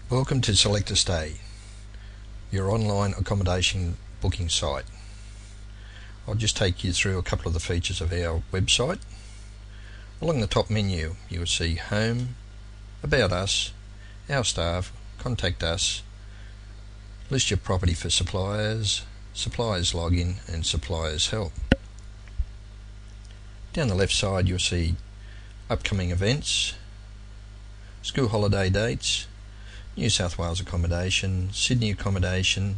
Welcome to Selectastay, your online accommodation booking site. I'll just take you through a couple of the features of our website. Along the top menu you will see Home, About Us, Our Staff, Contact Us, List Your Property for Suppliers, Suppliers Login and Suppliers Help. Down the left side you'll see Upcoming Events, School Holiday Dates, New South Wales Accommodation, Sydney Accommodation,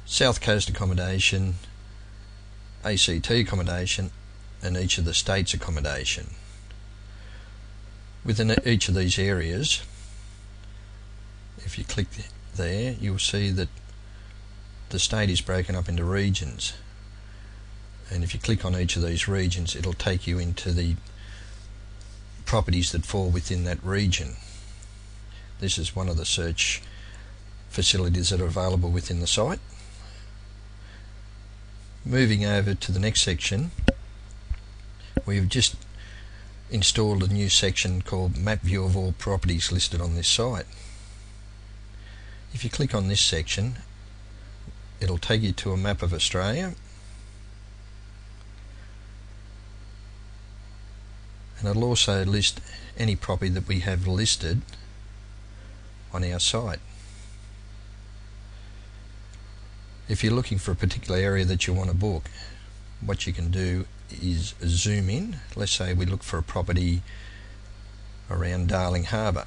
South Coast Accommodation, ACT Accommodation and each of the states' accommodation. Within each of these areas, if you click there, you'll see that the state is broken up into regions, and if you click on each of these regions it'll take you into the properties that fall within that region. This is one of the search facilities that are available within the site. Moving over to the next section, we've just installed a new section called Map View of all properties listed on this site. If you click on this section, it'll take you to a map of Australia, and it'll also list any property that we have listed on our site. If you're looking for a particular area that you want to book, what you can do is zoom in. Let's say we look for a property around Darling Harbour.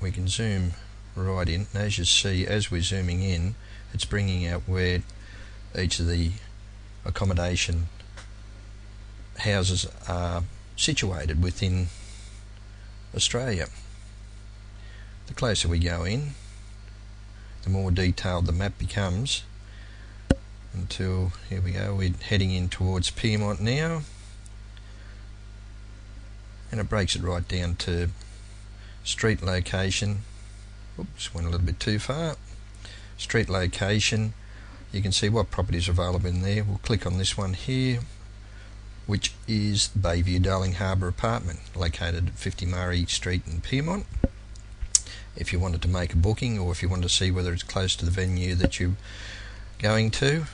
We can zoom right in, and as you see, as we're zooming in, it's bringing out where each of the accommodation houses are situated within Australia. The closer we go in, the more detailed the map becomes, until, here we go, we're heading in towards Piedmont now, and it breaks it right down to street location. Oops, went a little bit too far. Street location, you can see what properties are available in there. We'll click on this one here, which is Bayview Darling Harbour apartment, located at 50 Murray Street in Piedmont. If you wanted to make a booking, or if you wanted to see whether it's close to the venue that you're going to,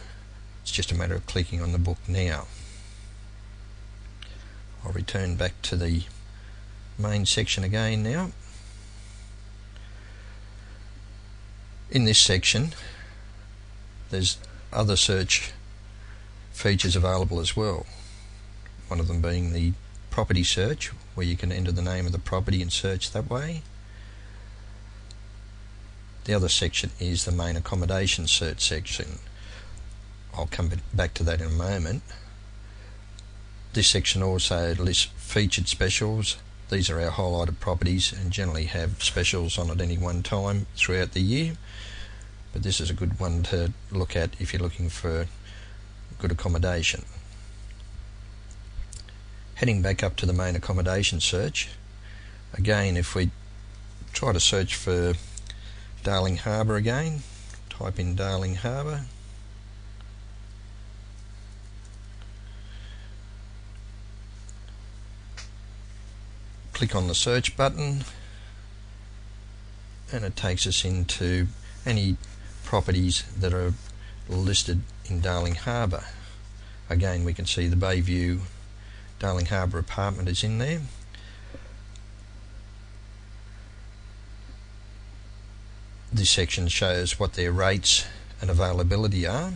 it's just a matter of clicking on the book now. I'll return back to the main section again now. In this section there's other search features available as well. One of them being the property search, where you can enter the name of the property and search that way. The other section is the main accommodation search section. I'll come back to that in a moment. This section also lists featured specials. These are our highlighted properties and generally have specials on at any one time throughout the year, but this is a good one to look at if you're looking for good accommodation. Heading back up to the main accommodation search, again, if we try to search for Darling Harbour again, type in Darling Harbour, click on the search button, and it takes us into any properties that are listed in Darling Harbour. Again, we can see the Bayview Darling Harbour apartment is in there. This section shows what their rates and availability are.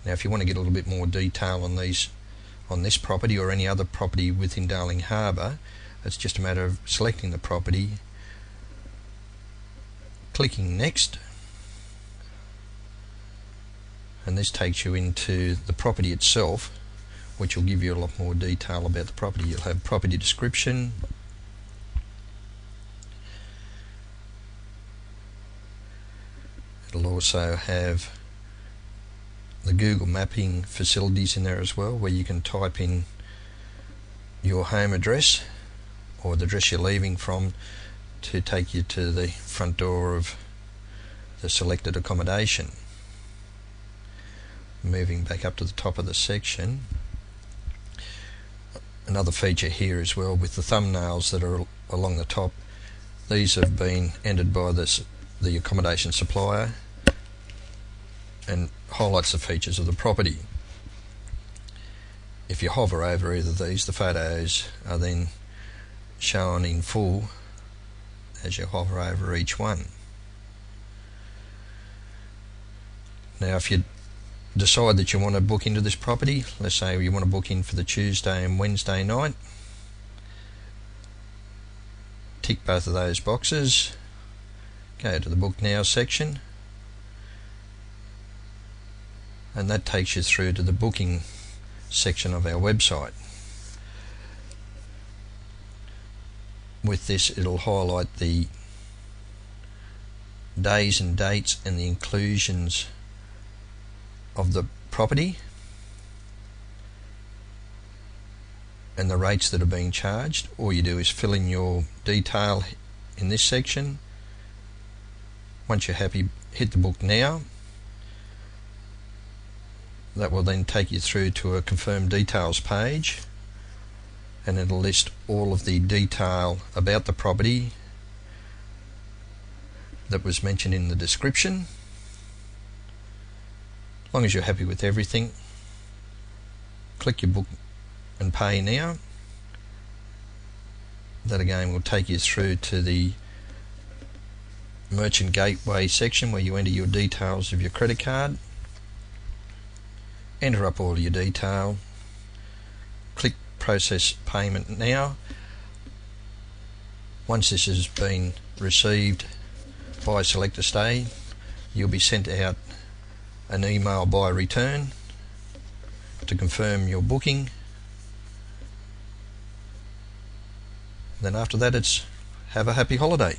Now if you want to get a little bit more detail on this property or any other property within Darling Harbour, it's just a matter of selecting the property, clicking next, and this takes you into the property itself, which will give you a lot more detail about the property. You'll have property description, it'll also have the Google mapping facilities in there as well, where you can type in your home address or the address you're leaving from to take you to the front door of the selected accommodation. Moving back up to the top of the section, another feature here as well with the thumbnails that are along the top. These have been entered by the accommodation supplier and highlights the features of the property. If you hover over either of these, the photos are then shown in full as you hover over each one. Now if you decide that you want to book into this property, let's say you want to book in for the Tuesday and Wednesday night, tick both of those boxes, go to the Book Now section, and that takes you through to the booking section of our website. With this, it'll highlight the days and dates and the inclusions of the property and the rates that are being charged. All you do is fill in your detail in this section. Once you're happy, hit the Book Now. That will then take you through to a confirm details page, and it'll list all of the detail about the property that was mentioned in the description. As long as you're happy with everything, click your Book and Pay Now. That again will take you through to the Merchant Gateway section where you enter your details of your credit card. Enter up all your detail, click Process Payment Now. Once this has been received by Selectastay, you'll be sent out an email by return to confirm your booking. Then after that, it's have a happy holiday.